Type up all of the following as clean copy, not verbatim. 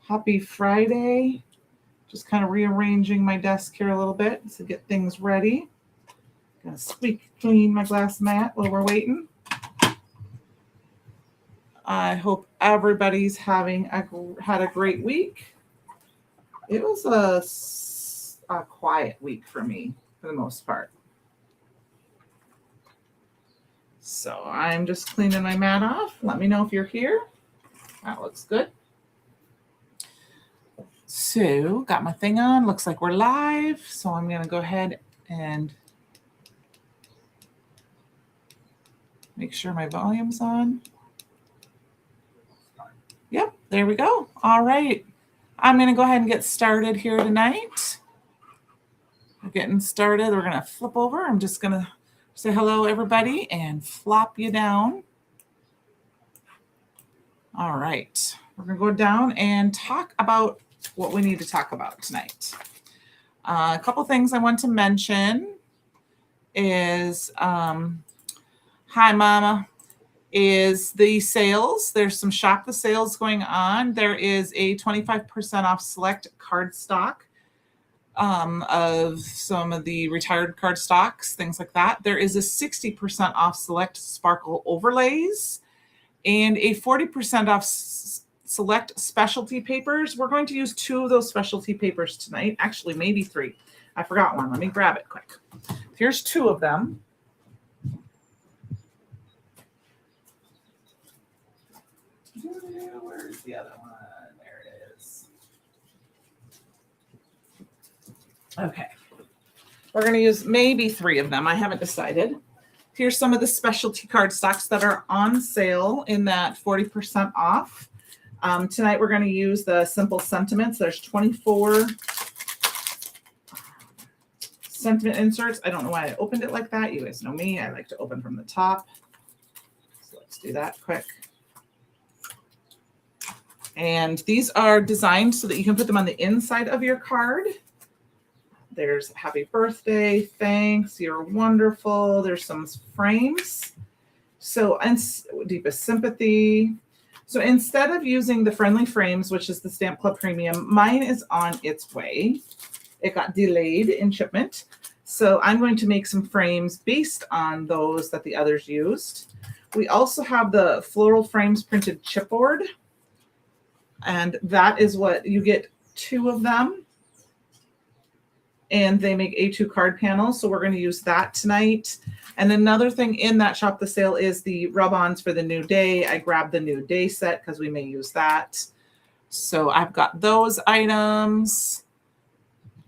Happy Friday. Just kind of rearranging my desk here a little bit to get things ready. Gonna squeak clean my glass mat while we're waiting. I hope everybody's had a great week. It was a quiet week for me for the most part. So I'm just cleaning my mat off. Let me know if you're here. That looks good. So got my thing on. Looks like we're live. So I'm going to go ahead and make sure my volume's on. Yep, there we go. All right. I'm going to go ahead and get started here tonight. We're getting started. We're going to flip over. I'm just going to say hello, everybody, and flop you down. All right. We're going to go down and talk about what we need to talk about tonight. A couple things I want to mention is, hi, Mama, is the sales. There's some Shop the Sales going on. There is a 25% off select card stock of some of the retired card stocks, things like that. There is a 60% off select sparkle overlays and a 40% off select specialty papers. We're going to use 2 of those specialty papers tonight. Actually, maybe 3. I forgot one. Let me grab it quick. Here's 2 of them. Where's the other one? There it is. Okay. We're going to use maybe 3 of them. I haven't decided. Here's some of the specialty card stocks that are on sale in that 40% off. Tonight, we're going to use the Simple Sentiments. There's 24 sentiment inserts. I don't know why I opened it like that. You guys know me. I like to open from the top. So let's do that quick. And these are designed so that you can put them on the inside of your card. There's happy birthday, thanks, you're wonderful. There's some frames. So, and deepest sympathy. So instead of using the friendly frames, which is the Stamp Club Premium, mine is on its way. It got delayed in shipment. So I'm going to make some frames based on those that the others used. We also have the Floral Frames printed chipboard. And that is what you get, 2 of them. And they make A2 card panels. So we're going to use that tonight. And another thing in that Shop the Sale is the rub-ons for the New Day. I grabbed the New Day set because we may use that. So I've got those items.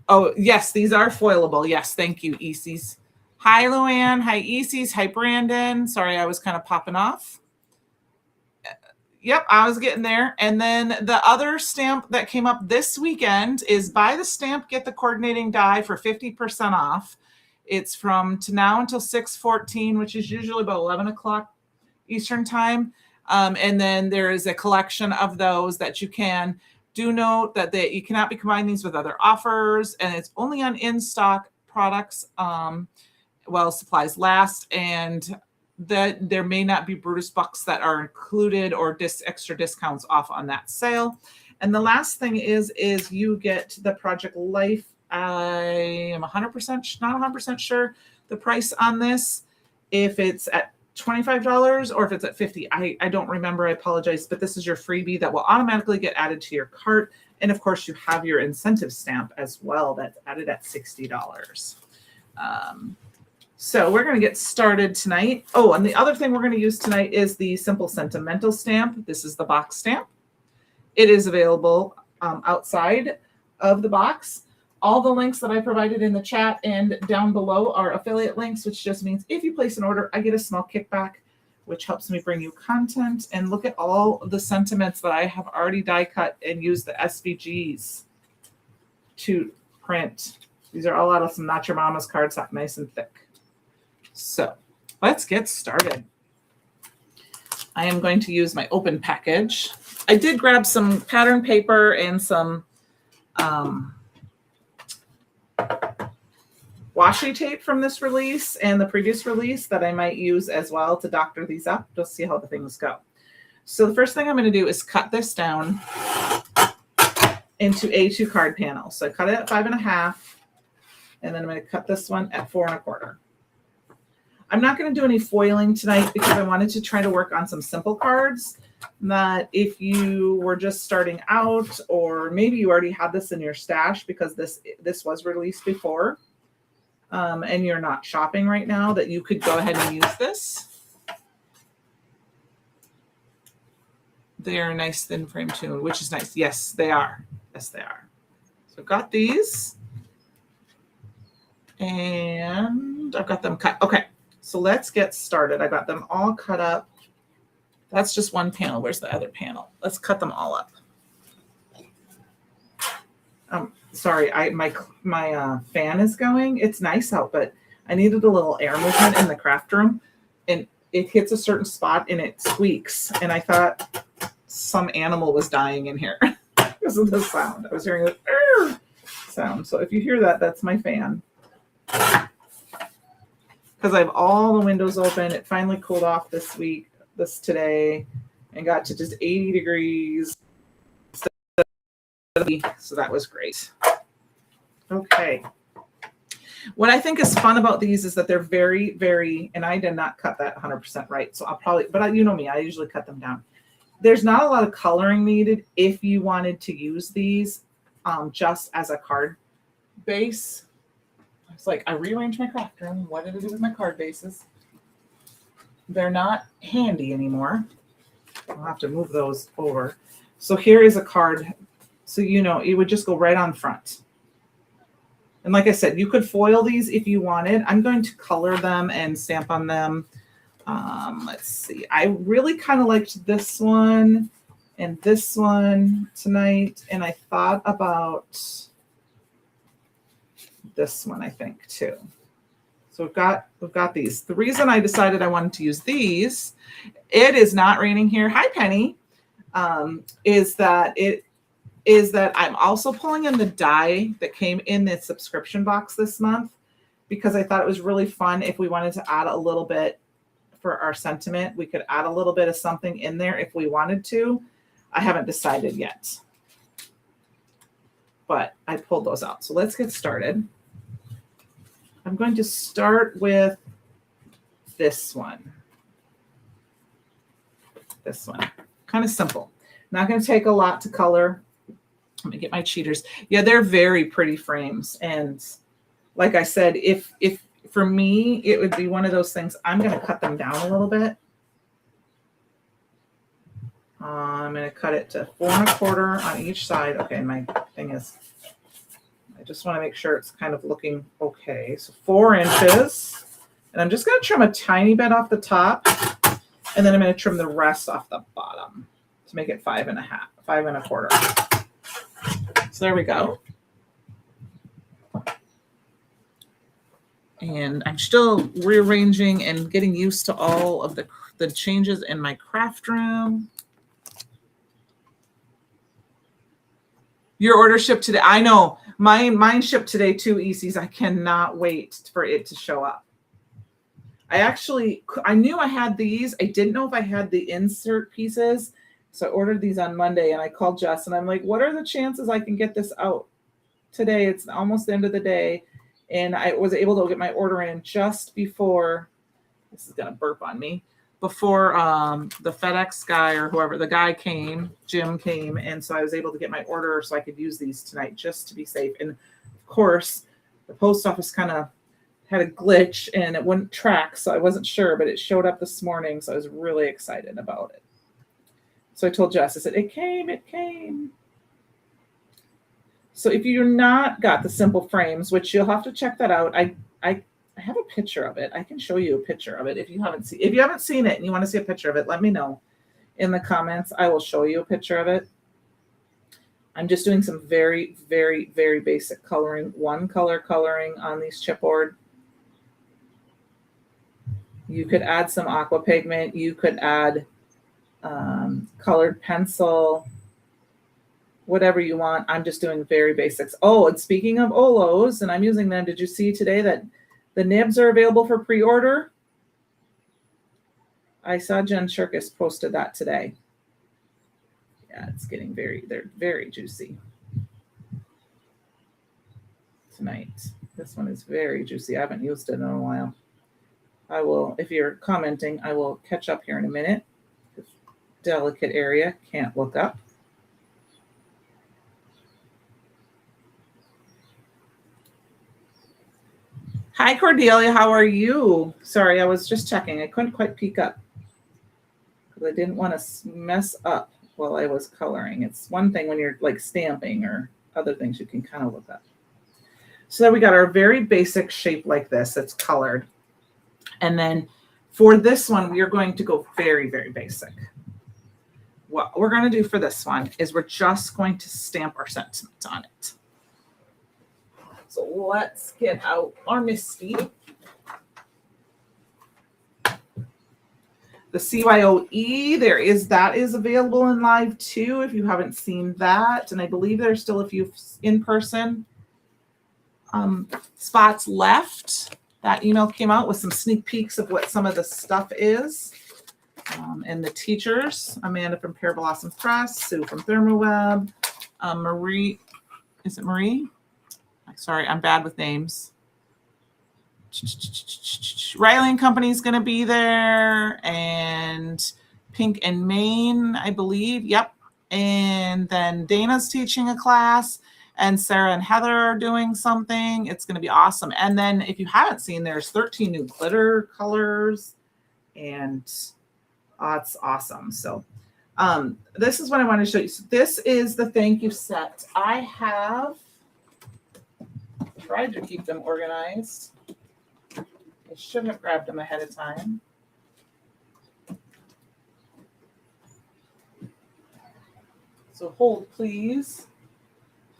Oh, yes, these are foilable. Yes, thank you, Easies. Hi, Luann. Hi, Easies. Hi, Brandon. Sorry, I was kind of popping off. Yep, I was getting there. And then the other stamp that came up this weekend is buy the stamp, get the coordinating die for 50% off. It's from now until 6/14, which is usually about 11 o'clock Eastern time. And then there is a collection of those that you can. Do note that you cannot be combining these with other offers, and it's only on in-stock products while supplies last. And that there may not be Brutus bucks that are included or extra discounts off on that sale. And the last thing is you get the Project Life. I am not 100% sure the price on this, if it's at $25 or if it's at $50. I don't remember. I apologize, but this is your freebie that will automatically get added to your cart. And of course, you have your incentive stamp as well that's added at $60. So we're going to get started tonight. Oh, and the other thing we're going to use tonight is the Simple Sentimental stamp. This is the box stamp. It is available outside of the box. All the links that I provided in the chat and down below are affiliate links, which just means if you place an order, I get a small kickback, which helps me bring you content. And look at all of the sentiments that I have already die cut and used the SVGs to print. These are all out of some Not Your Mama's cardstock, nice and thick. So let's get started. I am going to use my open package. I did grab some pattern paper and some washi tape from this release and the previous release that I might use as well to doctor these up. Just see how the things go. So the first thing I'm going to do is cut this down into A2 card panels. So I cut it at 5.5, and then I'm going to cut this one at 4.25. I'm not going to do any foiling tonight because I wanted to try to work on some simple cards that if you were just starting out, or maybe you already had this in your stash because this was released before, and you're not shopping right now, that you could go ahead and use this. They are a nice thin frame too, which is nice. Yes, they are. Yes, they are. So I've got these, and I've got them cut. Okay, so let's get started. I got them all cut up. That's just one panel. Where's the other panel? Let's cut them all up. Sorry, my fan is going. It's nice out, but I needed a little air movement in the craft room, and it hits a certain spot and it squeaks. And I thought some animal was dying in here because of the sound. I was hearing this sound. So if you hear that, that's my fan. Because I have all the windows open. It finally cooled off today, and got to just 80 degrees. So that was great. Okay. What I think is fun about these is that they're very, very, and I did not cut that 100% right. So I'll probably, but you know me, I usually cut them down. There's not a lot of coloring needed if you wanted to use these just as a card base. It's like I rearranged my craft room. What did I do with my card bases? They're not handy anymore. I'll have to move those over. So here is a card. So, you know, it would just go right on front. And like I said, you could foil these if you wanted. I'm going to color them and stamp on them. Let's see. I really kind of liked this one and this one tonight. And I thought about this one, I think, too. So we've got these. The reason I decided I wanted to use these, it is not raining here. Hi, Penny. Is that I'm also pulling in the die that came in the subscription box this month, because I thought it was really fun. If we wanted to add a little bit for our sentiment, we could add a little bit of something in there if we wanted to. I haven't decided yet, but I pulled those out. So let's get started. I'm going to start with this one. This one, kind of simple. Not going to take a lot to color. Let me get my cheaters. Yeah, they're very pretty frames. And like I said, if for me, it would be one of those things, I'm going to cut them down a little bit. I'm going to cut it to 4.25 on each side. Okay, my thing is, I just want to make sure it's kind of looking okay. So 4 inches. And I'm just going to trim a tiny bit off the top. And then I'm going to trim the rest off the bottom to make it 5.25. So there we go. And I'm still rearranging and getting used to all of the changes in my craft room. Your order shipped today. I know. Mine shipped today too, ECs. I cannot wait for it to show up. I knew I had these. I didn't know if I had the insert pieces. So I ordered these on Monday, and I called Jess and I'm like, what are the chances I can get this out today? It's almost the end of the day. And I was able to get my order in just before, this is going to burp on me, before the FedEx guy or whoever, the guy came, Jim came. And so I was able to get my order so I could use these tonight just to be safe. And of course, the post office kind of had a glitch and it wouldn't track. So I wasn't sure, but it showed up this morning. So I was really excited about it. So I told Jess, I said, it came. So if you're not got the simple frames, which you'll have to check that out. I have a picture of it. I can show you a picture of it if you haven't seen it and you want to see a picture of it, let me know in the comments. I will show you a picture of it. I'm just doing some very, very, very basic coloring, one color coloring on these chipboard. You could add some aqua pigment. You could add colored pencil, whatever you want. I'm just doing very basics. Oh, and speaking of Olos, and I'm using them, did you see today that the nibs are available for pre-order? I saw Jen Shirkus posted that today. Yeah, it's getting they're very juicy. tonight. This one is very juicy. I haven't used it in a while. I will, if you're commenting, I will catch up here in a minute. Delicate area, can't look up. Hi, Cordelia. How are you? Sorry, I was just checking. I couldn't quite peek up because I didn't want to mess up while I was coloring. It's one thing when you're like stamping or other things you can kind of look up. So then we got our very basic shape like this. It's colored. And then for this one, we are going to go very, very basic. What we're going to do for this one is we're just going to stamp our sentiment on it. So let's get out our Misty. The CYOE, that is available in live too if you haven't seen that. And I believe there's still a few in-person spots left. That email came out with some sneak peeks of what some of the stuff is. And the teachers, Amanda from Pear Blossom Press, Sue from ThermoWeb, Marie, is it Marie? Sorry, I'm bad with names. Riley and Company is going to be there, and Pink and Maine, I believe. Yep. And then Dana's teaching a class, and Sarah and Heather are doing something. It's going to be awesome. And then if you haven't seen, there's 13 new glitter colors, and it's awesome. So this is what I want to show you. So this is the thank you set. I have tried to keep them organized. I should have grabbed them ahead of time. So hold, please.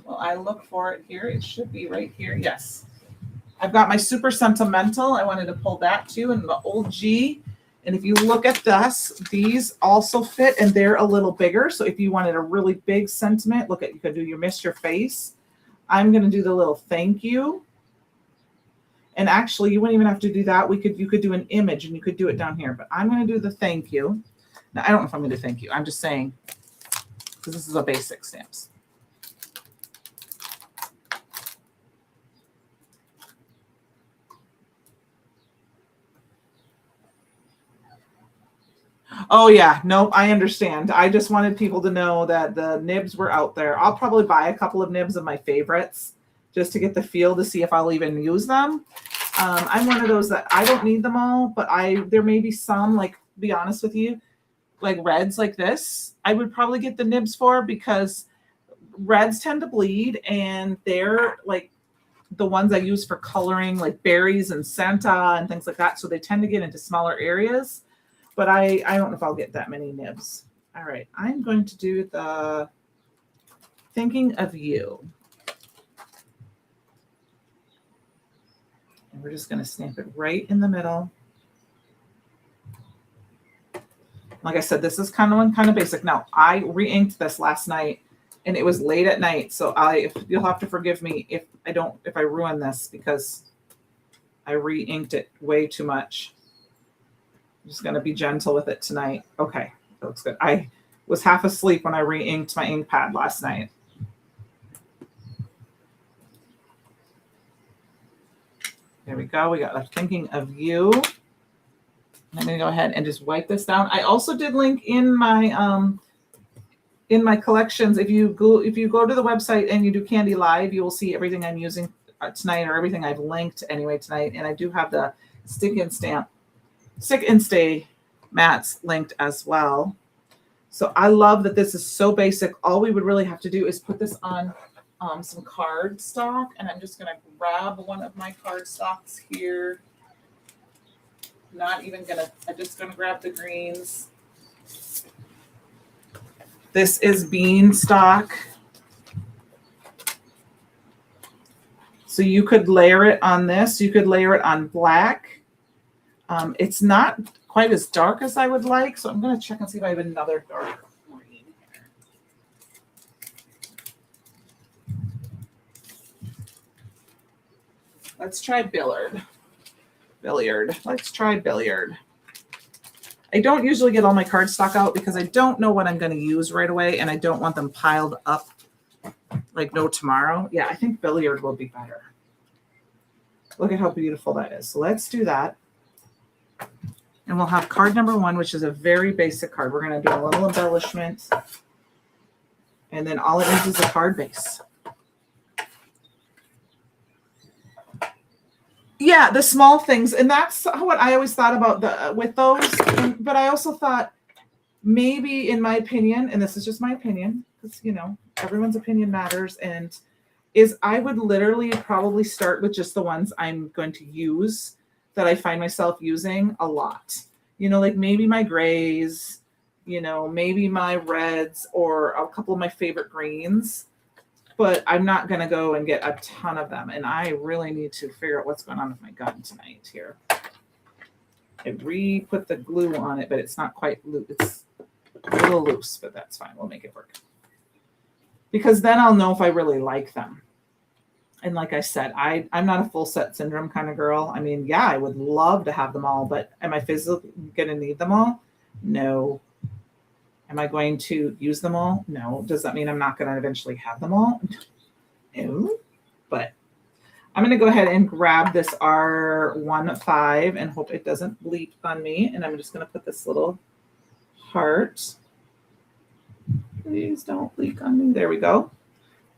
Well, I look for it here. It should be right here. Yes. I've got my super sentimental. I wanted to pull that too, and the old G. And if you look at this, these also fit, and they're a little bigger. So if you wanted a really big sentiment, look at, you could do You Miss Your Face. I'm going to do the little thank you. And actually, you wouldn't even have to do that. You could do an image, and you could do it down here. But I'm going to do the thank you. Now, I don't know if I'm going to thank you. I'm just saying, because this is a basic stamps. Oh, yeah. Nope. I understand. I just wanted people to know that the nibs were out there. I'll probably buy a couple of nibs of my favorites just to get the feel to see if I'll even use them. I'm one of those that I don't need them all, but there may be some, like, be honest with you, like reds like this, I would probably get the nibs for, because reds tend to bleed, and they're like the ones I use for coloring, like berries and Santa and things like that. So they tend to get into smaller areas. But I don't know if I'll get that many nibs. All right, I'm going to do the thinking of you. And we're just going to stamp it right in the middle. Like I said, this is kind of basic. Now, I re-inked this last night, and it was late at night. So you'll have to forgive me if I ruin this, because I re-inked it way too much. I'm just going to be gentle with it tonight. Okay, that looks good. I was half asleep when I re-inked my ink pad last night. There we go. We got a thinking of you. I'm going to go ahead and just wipe this down. I also did link in my collections. If you go to the website and you do Candi Live, you will see everything I'm using tonight, or everything I've linked anyway tonight. And I do have the stick and stay mats linked as well. So I love that this is so basic. All we would really have to do is put this on some cardstock, and I'm just going to grab one of my cardstocks here. I'm just going to grab the greens. This is beanstalk. So you could layer it on this. You could layer it on black. It's not quite as dark as I would like, so I'm going to check and see if I have another dark green here. Let's try billiard. Let's try billiard. I don't usually get all my cardstock out because I don't know what I'm going to use right away, and I don't want them piled up like no tomorrow. Yeah, I think billiard will be better. Look at how beautiful that is. So let's do that. And we'll have card number 1, which is a very basic card. We're going to do a little embellishment. And then all it is a card base. Yeah, the small things. And that's what I always thought about with those. But I also thought maybe, in my opinion, and this is just my opinion, because, everyone's opinion matters, and is I would literally probably start with just the ones I'm going to use that I find myself using a lot. Like maybe my grays, maybe my reds, or a couple of my favorite greens. But I'm not going to go and get a ton of them. And I really need to figure out what's going on with my gun tonight here. I re-put the glue on it, but it's not quite loose. It's a little loose, but that's fine. We'll make it work. Because then I'll know if I really like them. And like I said, I'm not a full set syndrome kind of girl. I mean, yeah, I would love to have them all, but am I physically going to need them all? No. Am I going to use them all? No. Does that mean I'm not going to eventually have them all? No. But I'm going to go ahead and grab this R15 and hope it doesn't bleep on me. And I'm just going to put this little heart. Please don't leak on me. There we go.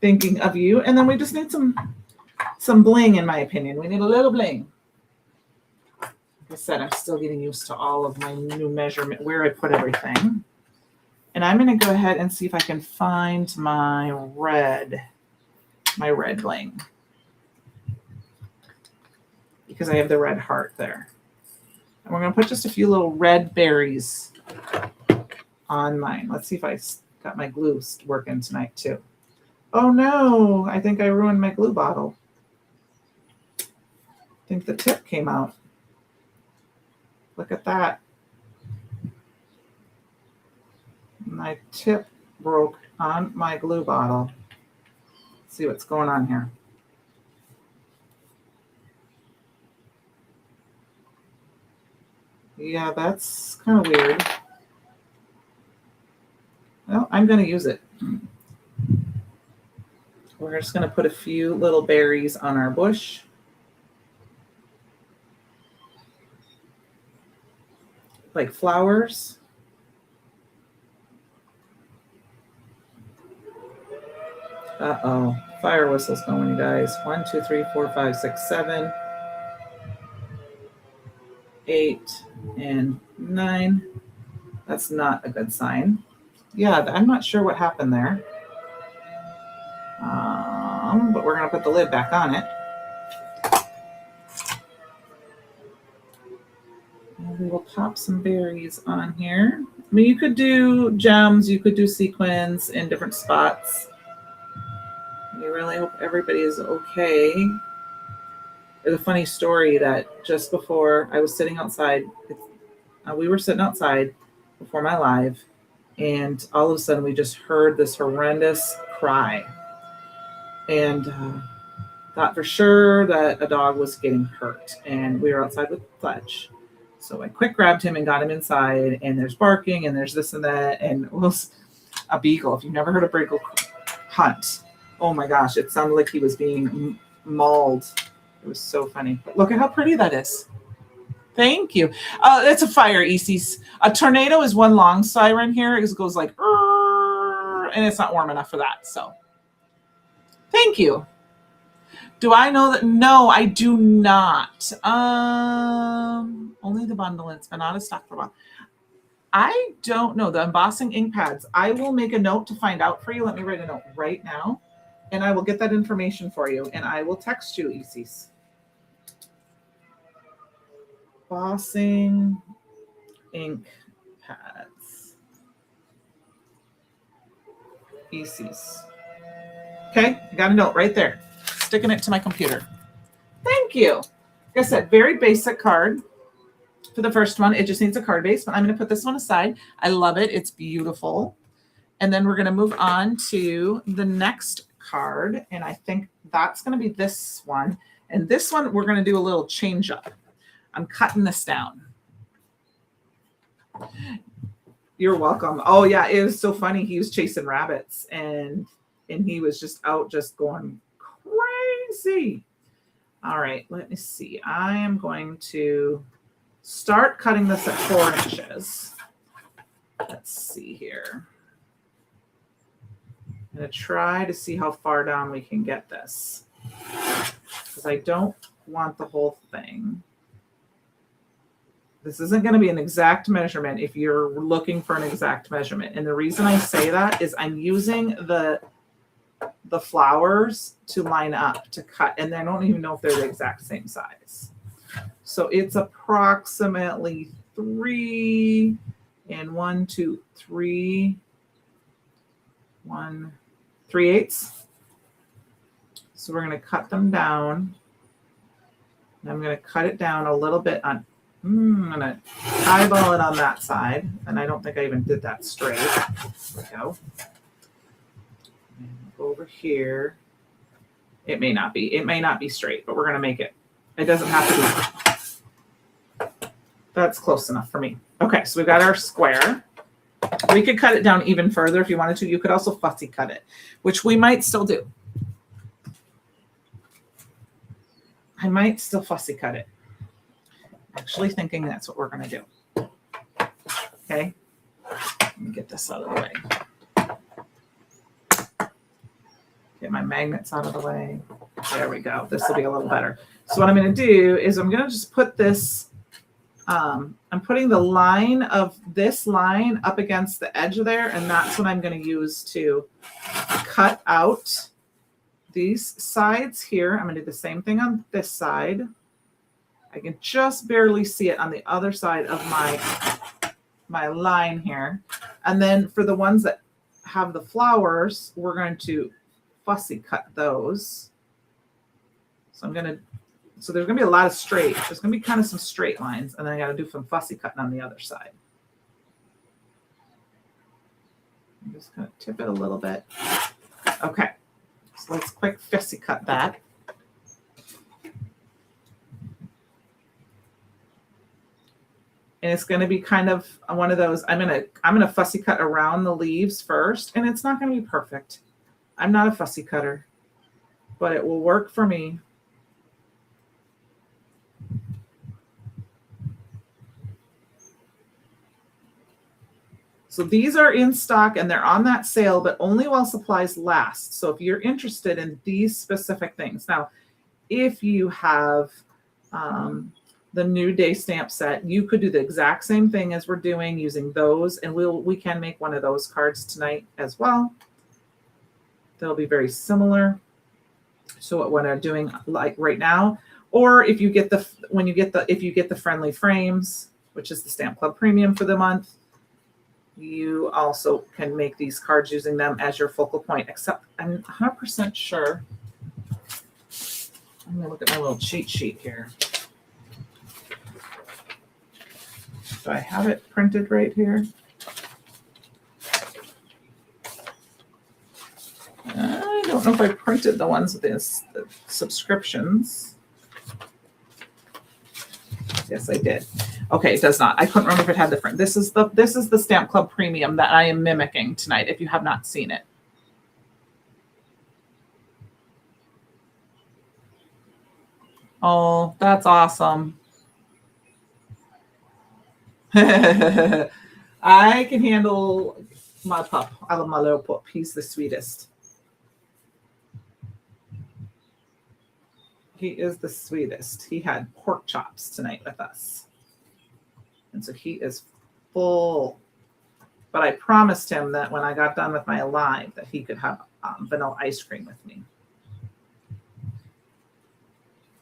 Thinking of you. And then we just need some bling, in my opinion. We need a little bling. Like I said, I'm still getting used to all of my new measurement, where I put everything. And I'm going to go ahead and see if I can find my red bling. Because I have the red heart there. And we're going to put just a few little red berries on mine. Let's see if I got my glue working tonight too. Oh no, I think I ruined my glue bottle. I think the tip came out. Look at that. My tip broke on my glue bottle. Let's see what's going on here. Yeah, that's kind of weird. Well, I'm going to use it. We're just going to put a few little berries on our bush. Like flowers. Uh-oh. Fire whistle's going, you guys. 1, 2, 3, 4, 5, 6, 7, 8, and 9. That's not a good sign. Yeah, I'm not sure what happened there. But we're going to put the lid back on it. And we will pop some berries on here. I mean, you could do gems, you could do sequins in different spots. We really hope everybody is okay. There's a funny story that just before I was sitting outside, we were sitting outside before my live, and all of a sudden we just heard this horrendous cry. And thought for sure that a dog was getting hurt. And we were outside with Fletch. So I quick grabbed him and got him inside, and there's barking and there's this and that. And it was a beagle. If you've never heard a beagle hunt, oh my gosh, it sounded like he was being mauled. It was so funny. But look at how pretty that is. Thank you. It's a fire, Isis. A tornado is one long siren here. It goes like, and it's not warm enough for that. So thank you. Do I know that? No, I do not. Only the bundle. It's been out of stock for a while. I don't know. The embossing ink pads. I will make a note to find out for you. Let me write a note right now. And I will get that information for you. And I will text you, Isis. Embossing ink pads. Isis. Okay, I got a note right there. Sticking it to my computer. Thank you. Like I said, very basic card. For the first one, it just needs a card base, but I'm going to put this one aside. I love it. It's beautiful. And then we're going to move on to the next card. And I think that's going to be this one. And this one, we're going to do a little change up. I'm cutting this down. You're welcome. Oh, yeah. It was so funny. He was chasing rabbits and he was just out just going crazy. All right, let me see. I am going to start cutting this at 4 inches. Let's see here. I'm going to try to see how far down we can get this, because I don't want the whole thing. This isn't going to be an exact measurement if you're looking for an exact measurement. And the reason I say that is I'm using the flowers to line up to cut, and I don't even know if they're the exact same size. So it's approximately 3 and 1, 2, 3, 1, 3/8. So we're going to cut them down. And I'm going to cut it down a little bit on, I'm going to eyeball it on that side. And I don't think I even did that straight. There we go. And over here. It may not be straight, but we're going to make it. It doesn't have to be. That's close enough for me. Okay, so we've got our square. We could cut it down even further if you wanted to. You could also fussy cut it, which we might still do. I might still fussy cut it. Actually thinking that's what we're going to do. Okay. Let me get this out of the way. Get my magnets out of the way. There we go. This will be a little better. So what I'm going to do is I'm going to just put this, I'm putting the line of this line up against the edge of there, and that's what I'm going to use to cut out these sides here. I'm going to do the same thing on this side. I can just barely see it on the other side of my line here. And then for the ones that have the flowers, we're going to fussy cut those. So there's going to be a lot of straight. There's going to be kind of some straight lines, and then I got to do some fussy cutting on the other side. I'm just going to tip it a little bit. Okay. So let's quick fussy cut that. And it's going to be kind of one of those, I'm going to fussy cut around the leaves first, and it's not going to be perfect. I'm not a fussy cutter, but it will work for me. So these are in stock and they're on that sale, but only while supplies last. So if you're interested in these specific things. Now, if you have the New Day stamp set, you could do the exact same thing as we're doing using those. And we can make one of those cards tonight as well. They'll be very similar. So what I'm doing like right now, or if you get if you get the friendly frames, which is the Stamp Club Premium for the month, you also can make these cards using them as your focal point, except I'm 100% sure. I'm going to look at my little cheat sheet here. Do I have it printed right here? I don't know if I printed the ones with the subscriptions. Yes, I did. Okay, it does not. I couldn't remember if it had different. This is the Stamp Club Premium that I am mimicking tonight, if you have not seen it. Oh, that's awesome. I can handle my pup. I love my little pup. He's the sweetest. He is the sweetest. He had pork chops tonight with us. And so he is full. But I promised him that when I got done with my live that he could have vanilla ice cream with me.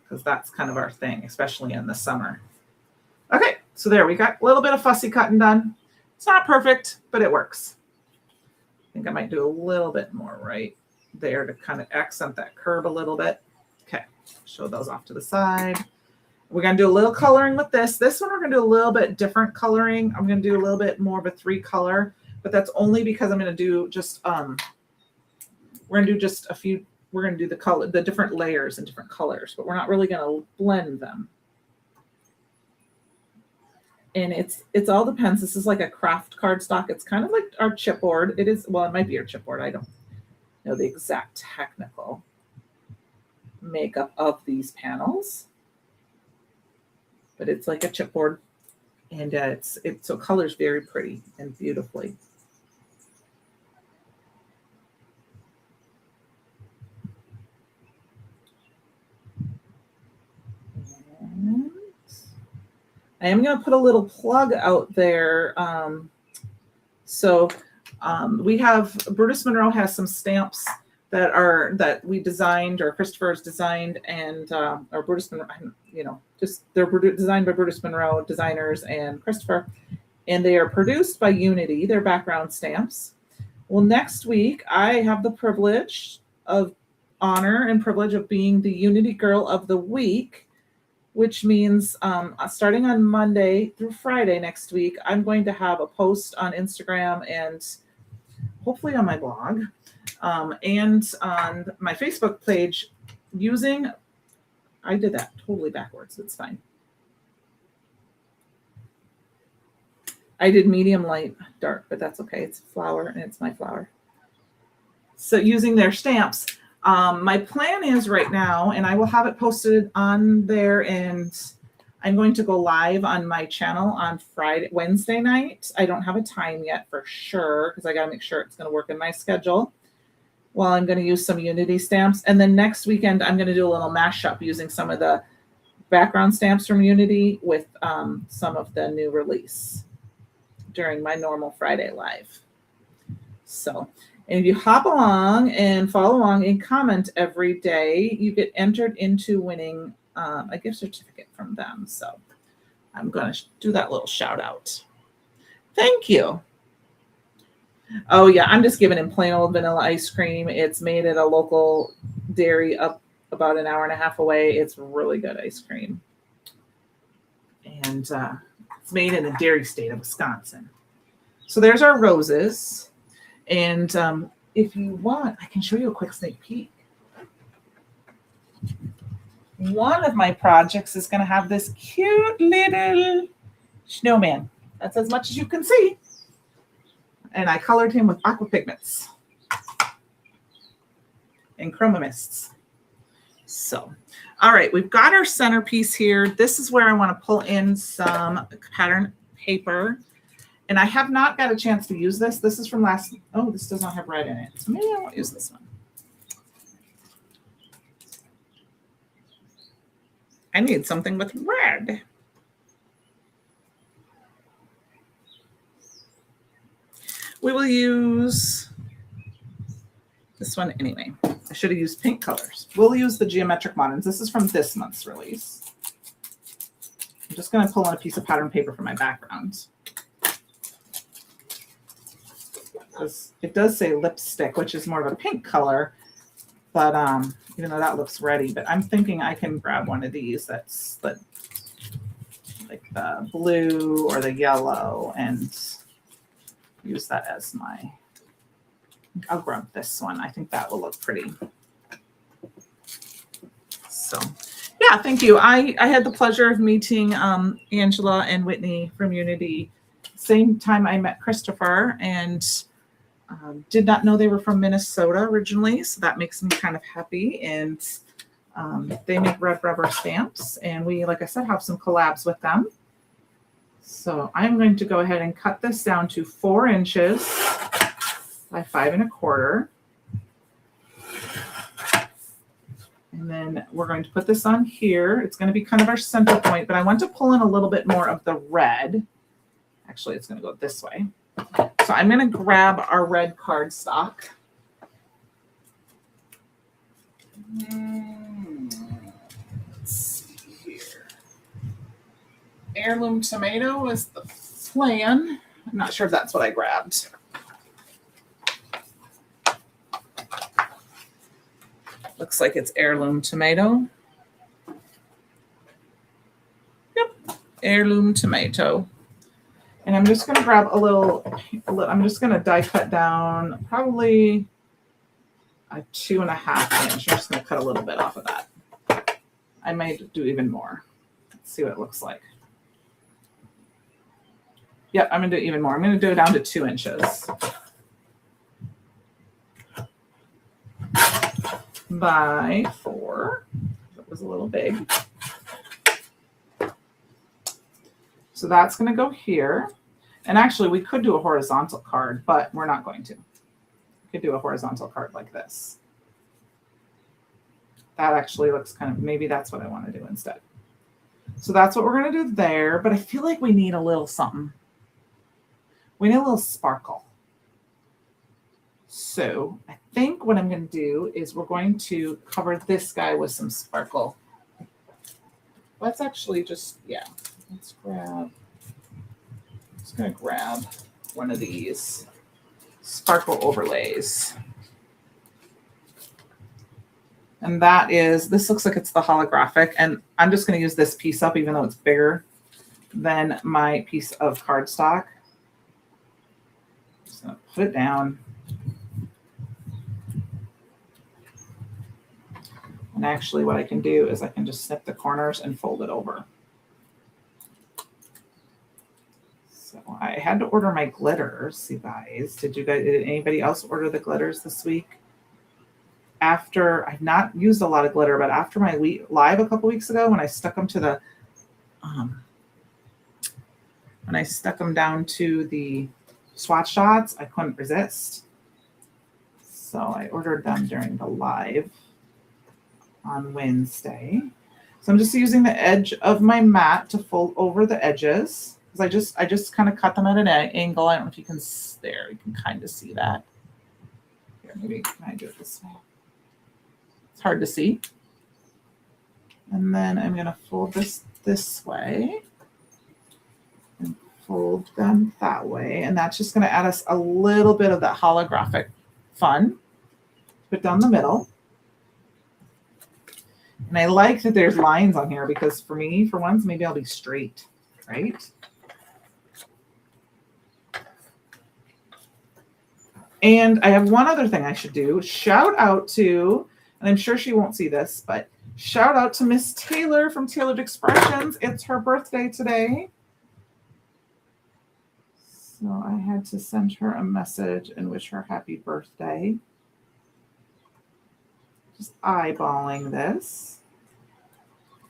Because that's kind of our thing, especially in the summer. Okay, so there we got a little bit of fussy cutting done. It's not perfect, but it works. I think I might do a little bit more right there to kind of accent that curve a little bit. Okay, show those off to the side. We're going to do a little coloring with this. This one we're going to do a little bit different coloring. I'm going to do a little bit more of a 3-color, but that's only because I'm going to do just we're going to do just a few. We're going to do the different layers and different colors, but we're not really going to blend them. And it's all depends. This is like a craft cardstock. It's kind of like our chipboard. It is, well, it might be our chipboard. I don't know the exact technical makeup of these panels. But it's like a chipboard, and so colors very pretty and beautifully. And I am going to put a little plug out there. We have, Brutus Monroe has some stamps that we designed, or Christopher's designed, and or Brutus Monroe, they're designed by Brutus Monroe designers and Christopher, and they are produced by Unity. They're background stamps. Well, next week I have the honor and privilege of being the Unity Girl of the Week, which means starting on Monday through Friday next week, I'm going to have a post on Instagram and hopefully on my blog and on my Facebook page I did that totally backwards. It's fine. I did medium, light, dark, but that's okay. It's a flower and it's my flower. So using their stamps. My plan is right now, and I will have it posted on there, and I'm going to go live on my channel on Wednesday night. I don't have a time yet for sure because I got to make sure it's going to work in my schedule. Well, I'm going to use some Unity stamps. And then next weekend, I'm going to do a little mashup using some of the background stamps from Unity with some of the new release during my normal Friday live. So, and if you hop along and follow along and comment every day, you get entered into winning a gift certificate from them. So I'm going to do that little shout out. Thank you. Oh yeah, I'm just giving him plain old vanilla ice cream. It's made at a local dairy up about an hour and a half away. It's really good ice cream. And it's made in the dairy state of Wisconsin. So there's our roses. And if you want, I can show you a quick sneak peek. One of my projects is going to have this cute little snowman. That's as much as you can see. And I colored him with aqua pigments and chroma mists. So, all right, we've got our centerpiece here. This is where I want to pull in some pattern paper. And I have not got a chance to use this. This is from this does not have red in it. So maybe I won't use this one. I need something with red. We will use this one anyway. I should have used pink colors. We'll use the Geometric Moderns. This is from this month's release. I'm just going to pull in a piece of pattern paper for my background. It does say lipstick, which is more of a pink color, but even though that looks ready, but I'm thinking I can grab one of these that's like the blue or the yellow and use that as I'll grab this one. I think that will look pretty. So yeah, thank you. I had the pleasure of meeting Angela and Whitney from Unity. Same time I met Christopher, and did not know they were from Minnesota originally. So that makes me kind of happy. And they make red rubber stamps. And we, like I said, have some collabs with them. So I'm going to go ahead and cut this down to 4 inches by 5 1/4. And then we're going to put this on here. It's going to be kind of our center point, but I want to pull in a little bit more of the red. Actually, it's going to go this way. So I'm going to grab our red cardstock. Let's see here. Heirloom tomato is the plan. I'm not sure if that's what I grabbed. Looks like it's heirloom tomato. Yep, heirloom tomato. And I'm just going to grab I'm just going to die cut down probably a 2.5 inch. I'm just going to cut a little bit off of that. I might do even more. Let's see what it looks like. Yep, I'm going to do even more. I'm going to do it down to 2 inches. By 4. a little big. So that's going to go here. And actually, we could do a horizontal card, but we're not going to. We could do a horizontal card like this. That actually looks kind of, maybe that's what I want to do instead. So that's what we're going to do there. But I feel like we need a little something. We need a little sparkle. So I think what I'm going to do is we're going to cover this guy with some sparkle. Let's actually just, yeah, let's grab. Just going to grab one of these sparkle overlays. And that is, this looks like it's the holographic. And I'm just going to use this piece up, even though it's bigger than my piece of cardstock. Just going to put it down. And actually what I can do is I can just snip the corners and fold it over. So I had to order my glitters, you guys. Did anybody else order the glitters this week? After, I've not used a lot of glitter, but after my live a couple weeks ago, when I stuck them to the, when I stuck them down to the swatch shots, I couldn't resist. So I ordered them during the live on Wednesday. So I'm just using the edge of my mat to fold over the edges. Because I just kind of cut them at an angle. I don't know if you can, there, you can kind of see that. Here, maybe can I do it this way? It's hard to see. And then I'm going to fold this way and fold them that way. And that's just going to add us a little bit of that holographic fun. Put down the middle. And I like that there's lines on here because for me, for once, maybe I'll be straight, right? And I have one other thing I should do. Shout out to, and I'm sure she won't see this, but shout out to Miss Taylor from Tailored Expressions. It's her birthday today. So I had to send her a message and wish her happy birthday. Just eyeballing this.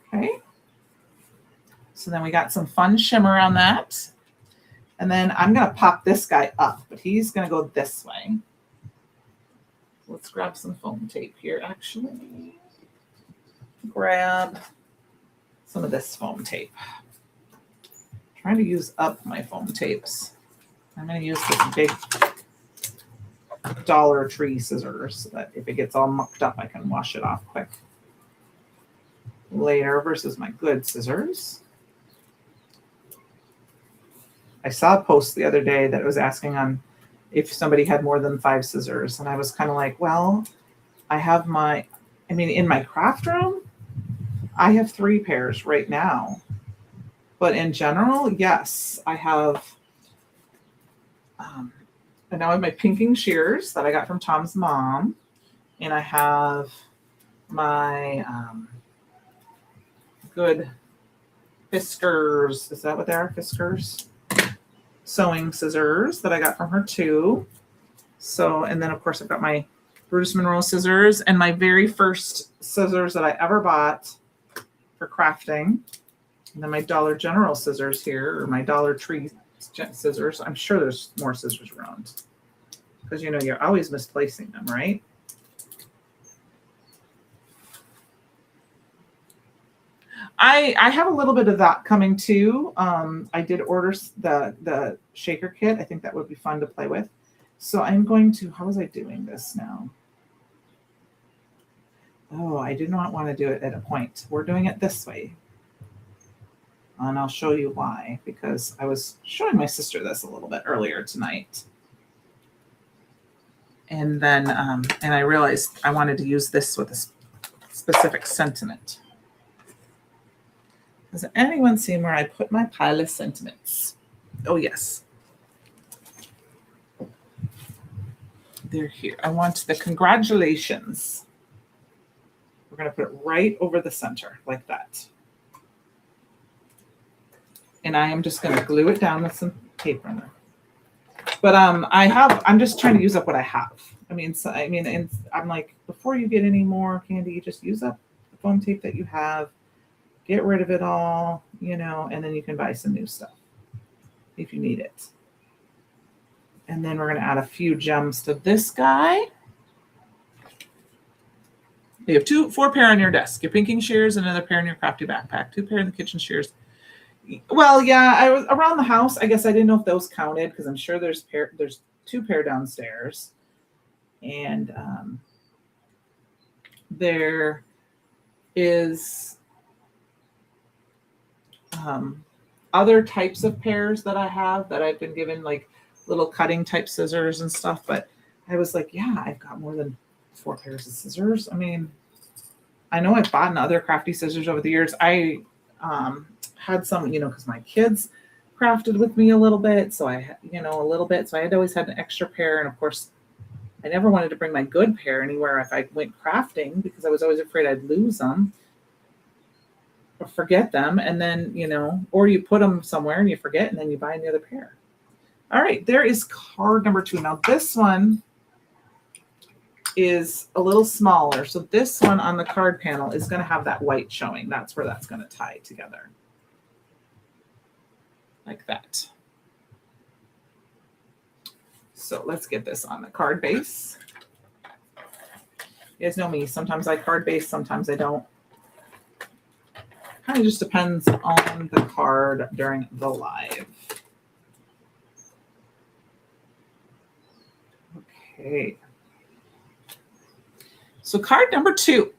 Okay. So then we got some fun shimmer on that. And then I'm going to pop this guy up, but he's going to go this way. Let's grab some foam tape here, actually. Grab some of this foam tape. I'm trying to use up my foam tapes. I'm going to use this big Dollar Tree scissors so that if it gets all mucked up, I can wash it off quick later versus my good scissors. I saw a post the other day that was asking on if somebody had more than 5 scissors. And I was kind of like, well, I have in my craft room, I have 3 pairs right now. But in general, yes, I have, and now I have my pinking shears that I got from Tom's mom. And I have my good Fiskars. Is that what they are? Fiskars? Sewing scissors that I got from her too. So, and then of course I've got my Bruce Monroe scissors and my very first scissors that I ever bought for crafting. And then my Dollar General scissors here, or my Dollar Tree scissors. I'm sure there's more scissors around because you know you're always misplacing them, right? I have a little bit of that coming too. I did order the shaker kit. I think that would be fun to play with. So I'm going to, how was I doing this now? Oh, I did not want to do it at a point. We're doing it this way. And I'll show you why, because I was showing my sister this a little bit earlier tonight. And then, and I realized I wanted to use this with a specific sentiment. Has anyone seen where I put my pile of sentiments? Oh, yes. They're here. I want the congratulations. We're going to put it right over the center like that. And I am just going to glue it down with some tape runner. But I'm just trying to use up what I have. And I'm like, before you get any more candy, you just use up foam tape that you have, get rid of it all, you know, and then you can buy some new stuff if you need it. And then we're going to add a few gems to this guy. You have 4 pair on your desk, your pinking shears, another pair in your crafty backpack, 2 pair in the kitchen shears. Well, yeah, I was around the house. I guess I didn't know if those counted because I'm sure there's 2 pair downstairs. And there is other types of pairs that I have that I've been given, like little cutting type scissors and stuff. But I was like, yeah, I've got more than 4 pairs of scissors. I mean, I know I've bought other crafty scissors over the years. I had some, you know, because my kids crafted with me a little bit. So I, you know, a little bit. So I had always had an extra pair. And of course, I never wanted to bring my good pair anywhere if I went crafting because I was always afraid I'd lose them or forget them. And then, you know, or you put them somewhere and you forget and then you buy another pair. All right, there is card number 2. Now this one is a little smaller. So this one on the card panel is going to have that white showing. That's where that's going to tie together. Like that. So let's get this on the card base. You guys know me. Sometimes I card base, sometimes I don't. Kind of just depends on the card during the live. Okay. So card number 2.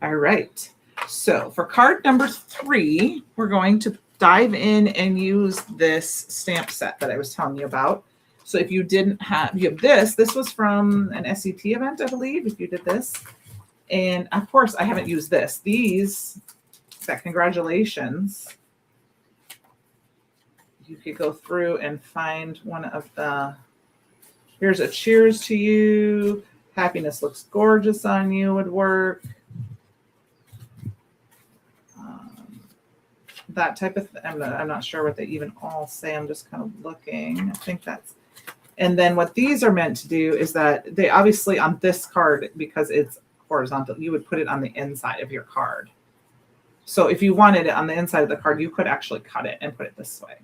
All right. So for card number 3, we're going to dive in and use this stamp set that I was telling you about. So if you didn't have, you have this was from an SET event, I believe, if you did this. And of course, I haven't used this. These, that congratulations. You could go through and find one of the, here's a cheers to you. Happiness looks gorgeous on you would work. That type of thing. I'm not sure what they even all say. I'm just kind of looking. I think that's, and then what these are meant to do is that they obviously on this card, because it's horizontal, you would put it on the inside of your card. So if you wanted it on the inside of the card, you could actually cut it and put it this way.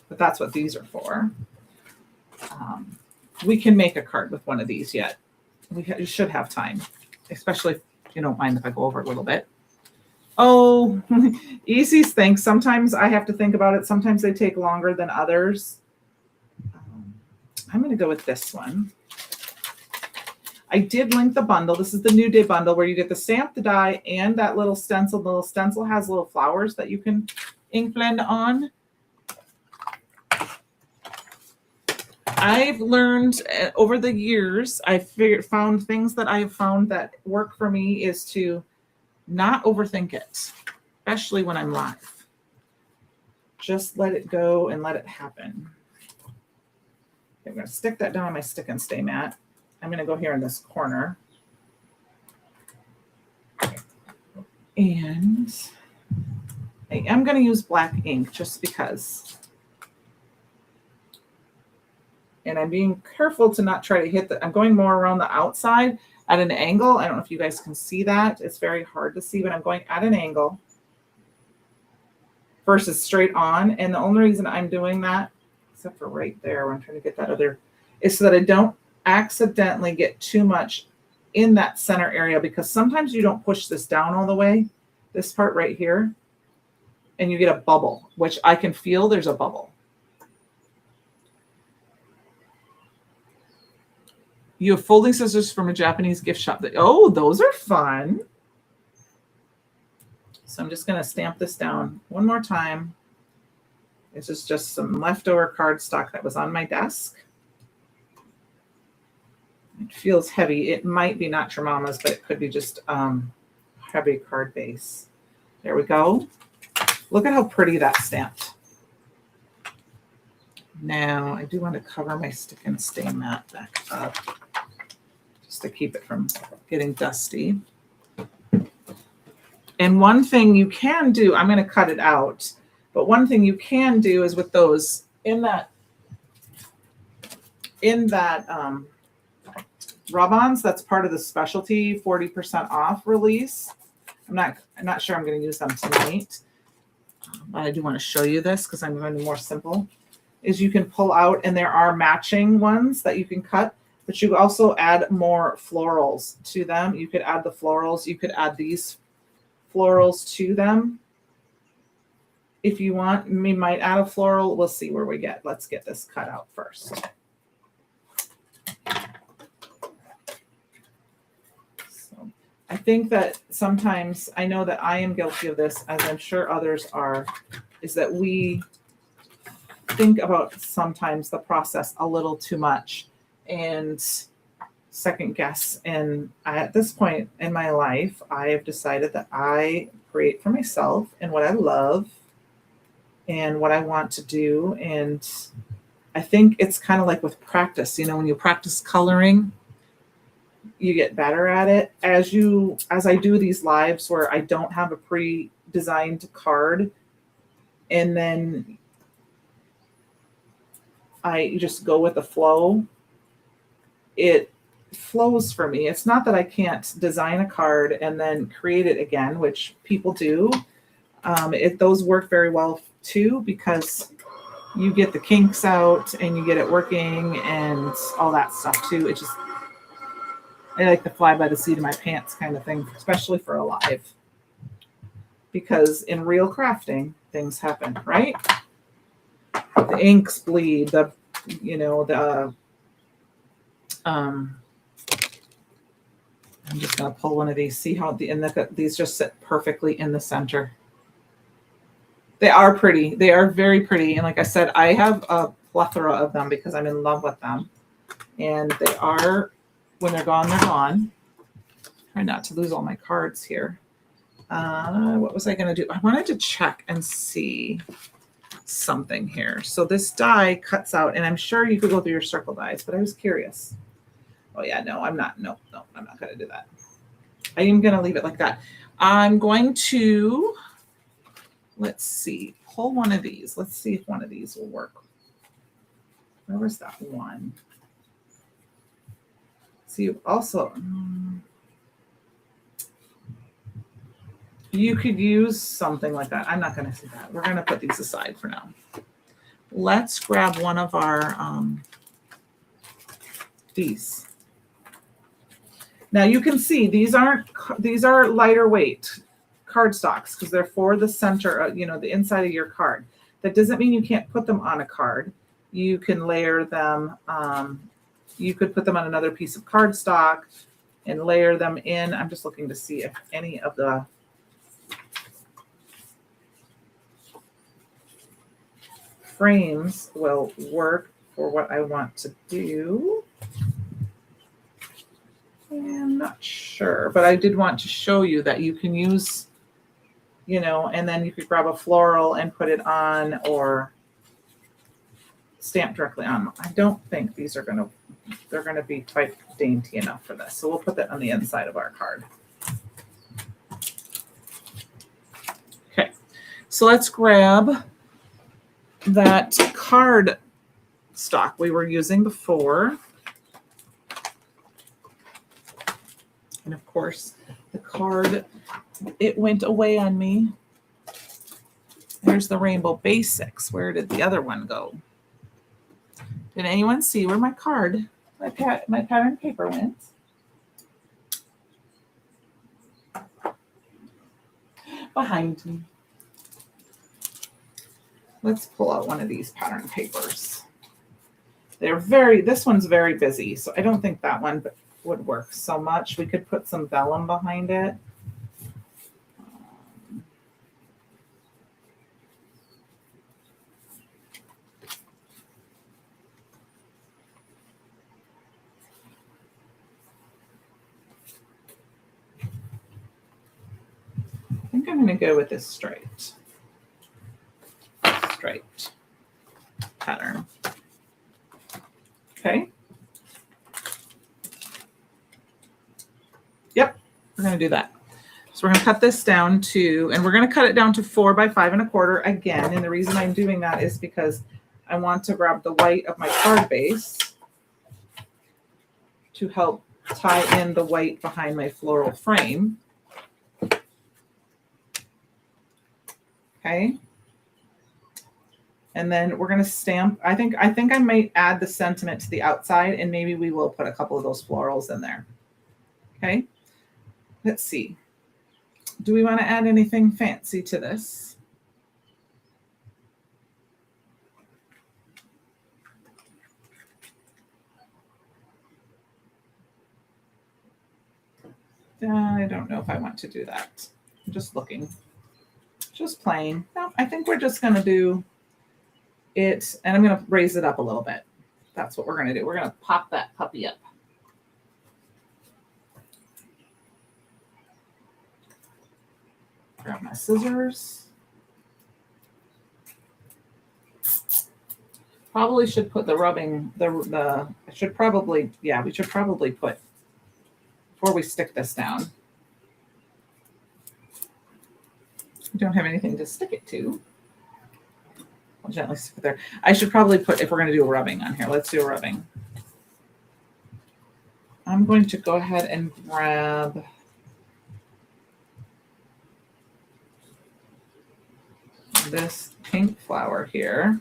But that's what these are for. We can make a card with one of these yet. We should have time, especially if you don't mind if I go over a little bit. Oh, Easy's thanks. Sometimes I have to think about it. Sometimes they take longer than others. I'm going to go with this one. I did link the bundle. This is the New Day bundle where you get the stamp, the die, and that little stencil. The little stencil has little flowers that you can ink blend on. I've learned over the years, found things that I've found that work for me is to not overthink it, especially when I'm live. Just let it go and let it happen. Okay, I'm going to stick that down on my stick and stay mat. I'm going to go here in this corner. And I am going to use black ink just because. And I'm being careful to not try to hit I'm going more around the outside at an angle. I don't know if you guys can see that. It's very hard to see, but I'm going at an angle versus straight on. And the only reason I'm doing that, except for right there, where I'm trying to get that other, is so that I don't accidentally get too much in that center area, because sometimes you don't push this down all the way, this part right here, and you get a bubble, which I can feel there's a bubble. You have folding scissors from a Japanese gift shop. Oh, those are fun. So I'm just going to stamp this down one more time. This is just some leftover cardstock that was on my desk. It feels heavy. It might be not your mama's, but it could be just heavy card base. There we go. Look at how pretty that's stamped. Now, I do want to cover my stick and stay mat back up just to keep it from getting dusty. And one thing you can do, I'm going to cut it out, but one thing you can do is with those in that rub-ons. That's part of the specialty 40% off release. I'm not sure I'm going to use them tonight, but I do want to show you this because I'm going to be more simple. Is you can pull out, and there are matching ones that you can cut, but you also add more florals to them. You could add the florals. You could add these florals to them. If you want, we might add a floral. We'll see where we get. Let's get this cut out first. So I think that sometimes, I know that I am guilty of this, as I'm sure others are, is that we think about sometimes the process a little too much and second guess. And at this point in my life, I have decided that I create for myself and what I love and what I want to do. And I think it's kind of like with practice, you know, when you practice coloring, you get better at it. As I do these lives where I don't have a pre-designed card, and then I just go with the flow, it flows for me. It's not that I can't design a card and then create it again, which people do. Those work very well too, because you get the kinks out and you get it working and all that stuff too. I like the fly by the seat of my pants kind of thing, especially for a live, because in real crafting, things happen, right? The inks bleed, I'm just going to pull one of these. See how these just sit perfectly in the center. They are pretty. They are very pretty. And like I said, I have a plethora of them because I'm in love with them. And they are, when they're gone, they're gone. Try not to lose all my cards here. What was I going to do? I wanted to check and see something here. So this die cuts out, and I'm sure you could go through your circle dies, but I was curious. Oh yeah, no, I'm not. No, I'm not going to do that. I am going to leave it like that. I'm going to, let's see, pull one of these. Let's see if one of these will work. Where was that one? See, also, you could use something like that. I'm not going to say that. We're going to put these aside for now. Let's grab one of our, these. Now you can see these are lighter weight cardstocks because they're for the center, the inside of your card. That doesn't mean you can't put them on a card. You can layer them. You could put them on another piece of cardstock and layer them in. I'm just looking to see if any of the frames will work for what I want to do. I'm not sure, but I did want to show you that you can use, and then you could grab a floral and put it on or stamp directly on. I don't think they're going to be quite dainty enough for this. So we'll put that on the inside of our card. Okay, so let's grab that card stock we were using before. And of course, the card, it went away on me. There's the Rainbow Basics. Where did the other one go? Did anyone see where my card, my pattern paper went? Behind me. Let's pull out one of these pattern papers. This one's very busy, so I don't think that one would work so much. We could put some vellum behind it. I think I'm going to go with this striped pattern. Okay. Yep, we're going to do that. So we're going to cut this down to, and we're going to cut it down to 4 by 5 1/4 again. And the reason I'm doing that is because I want to grab the white of my card base to help tie in the white behind my floral frame. Okay. And then we're going to stamp. I think I might add the sentiment to the outside, and maybe we will put a couple of those florals in there. Okay. Let's see. Do we want to add anything fancy to this? I don't know if I want to do that. I'm just looking. Just playing. No, I think we're just going to do it, and I'm going to raise it up a little bit. That's what we're going to do. We're going to pop that puppy up. Grab my scissors. Probably should put the rubbing, we should probably put, before we stick this down. We don't have anything to stick it to. I'll gently stick it there. I should probably put, if we're going to do a rubbing on here, let's do a rubbing. I'm going to go ahead and grab this pink flower here.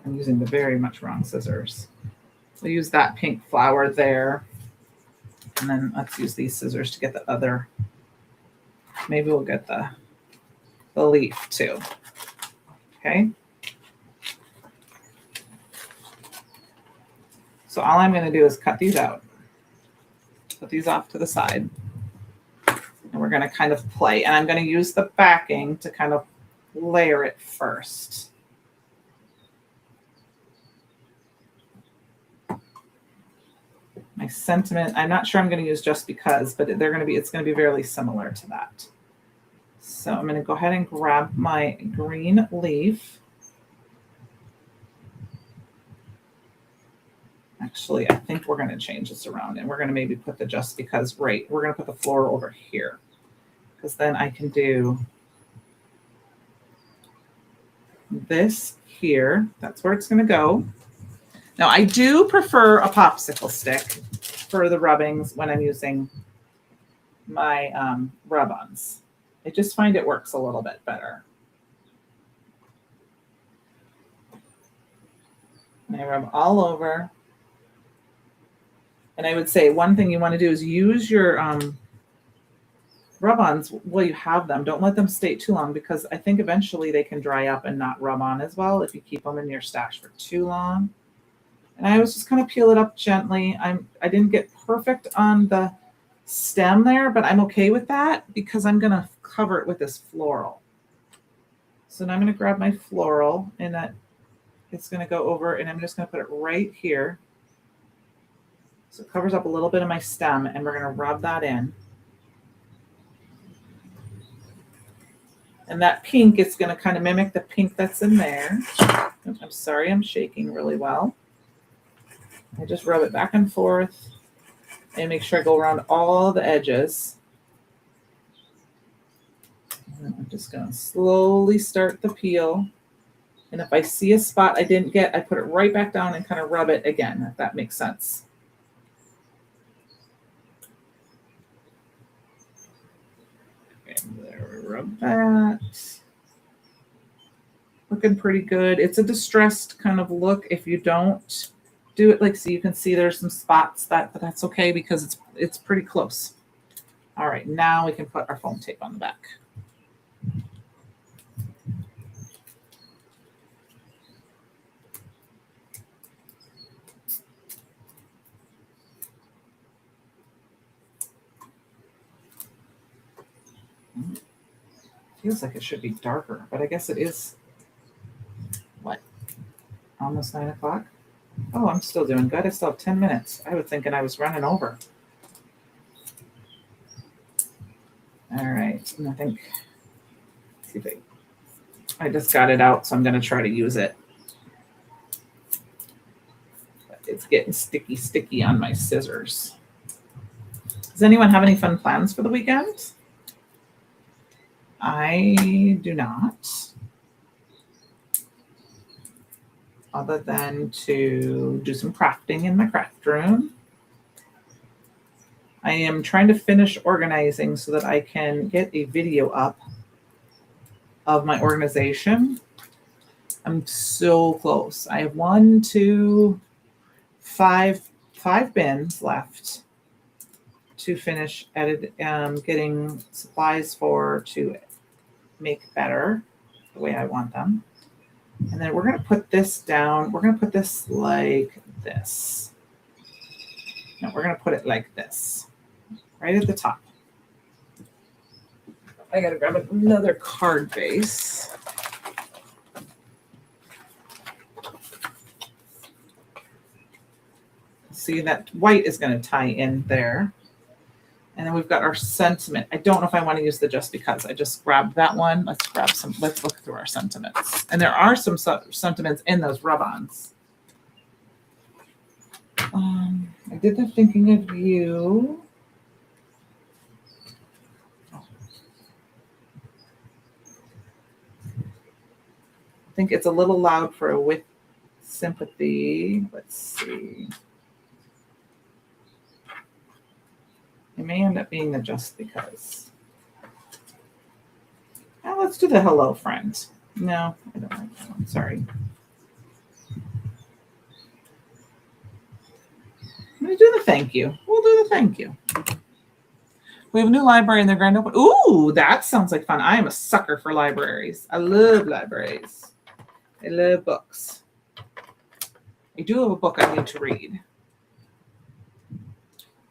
I'm using the very much wrong scissors. We'll use that pink flower there. And then let's use these scissors to get the other. Maybe we'll get the leaf too. Okay. So all I'm going to do is cut these out. Put these off to the side. And we're going to kind of play. And I'm going to use the backing to kind of layer it first. My sentiment, I'm not sure I'm going to use just because, but it's going to be very similar to that. So I'm going to go ahead and grab my green leaf. Actually, I think we're going to change this around, and we're going to maybe put the just because, right, we're going to put the floral over here, because then I can do this here. That's where it's going to go. Now, I do prefer a popsicle stick for the rubbings when I'm using my rub-ons. I just find it works a little bit better. And I rub all over. And I would say one thing you want to do is use your rub-ons while you have them. Don't let them stay too long, because I think eventually they can dry up and not rub on as well if you keep them in your stash for too long. And I always just kind of peel it up gently. I didn't get perfect on the stem there, but I'm okay with that because I'm going to cover it with this floral. So now I'm going to grab my floral, and that it's going to go over, and I'm just going to put it right here. So it covers up a little bit of my stem, and we're going to rub that in. And that pink is going to kind of mimic the pink that's in there. I'm sorry, I'm shaking really well. I just rub it back and forth and make sure I go around all the edges. And I'm just going to slowly start the peel. And if I see a spot I didn't get, I put it right back down and kind of rub it again, if that makes sense. Okay, there we rub that. Looking pretty good. It's a distressed kind of look if you don't do it, like, so you can see there's some spots but that's okay because it's pretty close. All right, now we can put our foam tape on the back. Feels like it should be darker, but I guess it is, what, almost 9 o'clock? Oh, I'm still doing good. I still have 10 minutes. I was thinking I was running over. All right. And I think, see if I just got it out, so I'm going to try to use it. But it's getting sticky on my scissors. Does anyone have any fun plans for the weekend? I do not. other than to do some crafting in my craft room. I am trying to finish organizing so that I can get a video up of my organization. I'm so close. I have 1, 2, 5 bins left to finish getting supplies to make better the way I want them. And then we're going to put this down. We're going to put this like this. No, we're going to put it like this, right at the top. I got to grab another card base. See, that white is going to tie in there. And then we've got our sentiment. I don't know if I want to use the just because. I just grabbed that one. Let's look through our sentiments. And there are some sentiments in those rub-ons. I did the thinking of you. I think it's a little loud for a with sympathy. Let's see. It may end up being the just because. Now let's do the hello friend. No, I don't like that one. Sorry. I'm going to do the thank you. We'll do the thank you. We have a new library in the grand opening. Ooh, that sounds like fun. I am a sucker for libraries. I love libraries. I love books. I do have a book I need to read.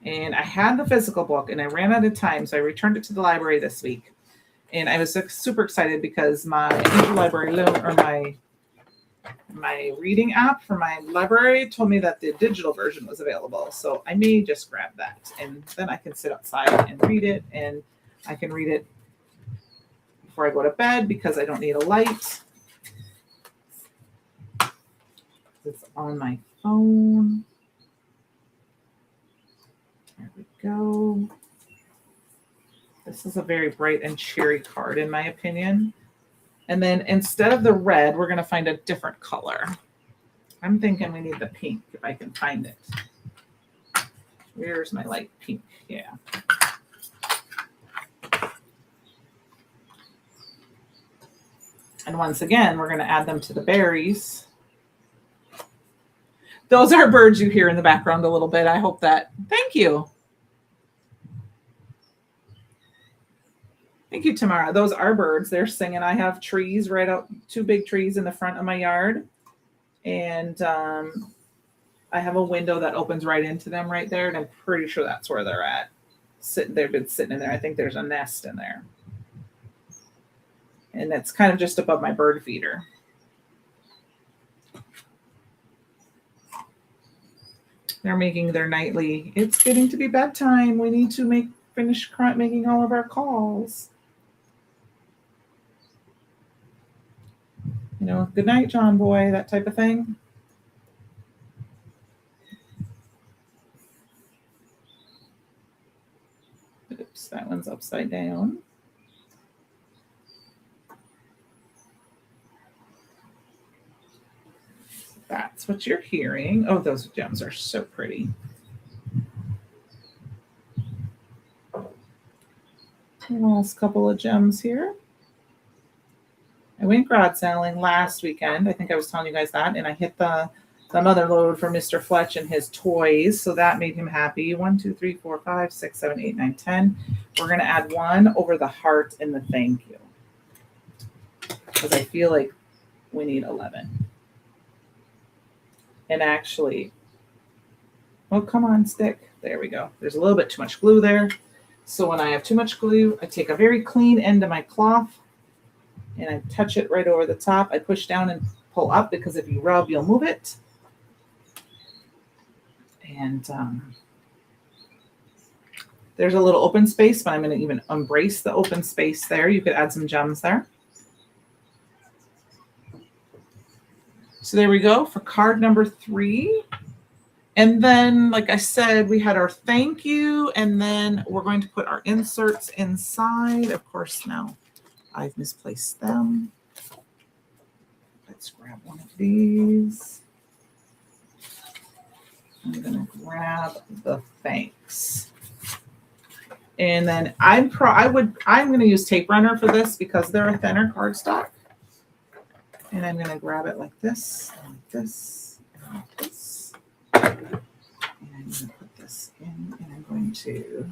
And I had the physical book and I ran out of time, so I returned it to the library this week. And I was super excited because my interlibrary loan, or my reading app for my library, told me that the digital version was available. So I may just grab that, and then I can sit outside and read it. And I can read it before I go to bed because I don't need a light. It's on my phone. There we go. This is a very bright and cheery card, in my opinion. And then instead of the red, we're going to find a different color. I'm thinking we need the pink, if I can find it. Where's my light pink? Yeah. And once again, we're going to add them to the berries. Those are birds you hear in the background a little bit. I hope that. Thank you. Thank you, Tamara. Those are birds. They're singing. I have trees right out, 2 big trees in the front of my yard. And I have a window that opens right into them right there. And I'm pretty sure that's where they're at. They've been sitting in there. I think there's a nest in there. And that's kind of just above my bird feeder. They're making their nightly. It's getting to be bedtime. We need to finish making all of our calls. You know, good night, John boy, that type of thing. Oops, that one's upside down. That's what you're hearing. Oh, those gems are so pretty. Last couple of gems here. I went garage selling last weekend. I think I was telling you guys that. And I hit the mother load for Mr. Fletch and his toys. So that made him happy. 1, 2, 3, 4, 5, 6, 7, 8, 9, 10. We're going to add 1 over the heart and the thank you. Because I feel like we need 11. And actually, oh, come on, stick. There we go. There's a little bit too much glue there. So when I have too much glue, I take a very clean end of my cloth and I touch it right over the top. I push down and pull up because if you rub, you'll move it. And there's a little open space, but I'm going to even embrace the open space there. You could add some gems there. So there we go for card number 3. And then, like I said, we had our thank you, and then we're going to put our inserts inside. Of course, now I've misplaced them. Let's Let's grab one of these. I'm going to grab the thanks. And then I'm going to use tape runner for this because they're a thinner cardstock. And I'm going to grab it like this, and like this, and like this. And I'm going to put this in, and I'm going to.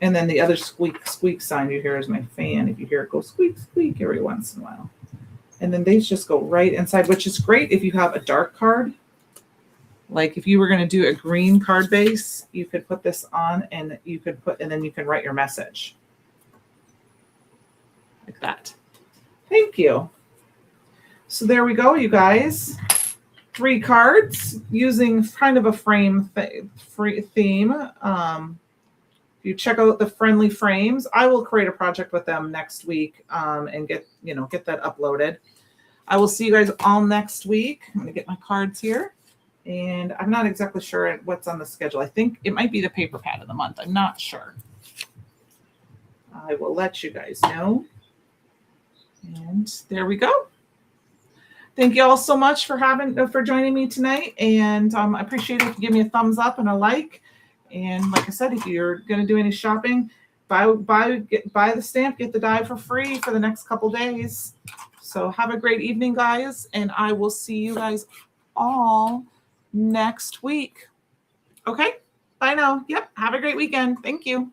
And then the other squeak sound you hear is my fan. If you hear it go squeak, squeak every once in a while. And then they just go right inside, which is great if you have a dark card. Like if you were going to do a green card base, you could put this on and you could and then you can write your message. Like that. Thank you. So there we go, you guys. 3 cards using kind of a frame theme. If you check out the friendly frames, I will create a project with them next week and get that uploaded. I will see you guys all next week. I'm going to get my cards here. And I'm not exactly sure what's on the schedule. I think it might be the paper pad of the month. I'm not sure. I will let you guys know. And there we go. Thank you all so much for joining me tonight. And I appreciate it if you give me a thumbs up and a like. And like I said, if you're going to do any shopping, buy the stamp, get the die for free for the next couple days. So have a great evening, guys. And I will see you guys all next week. Okay, bye now. Yep, have a great weekend. Thank you.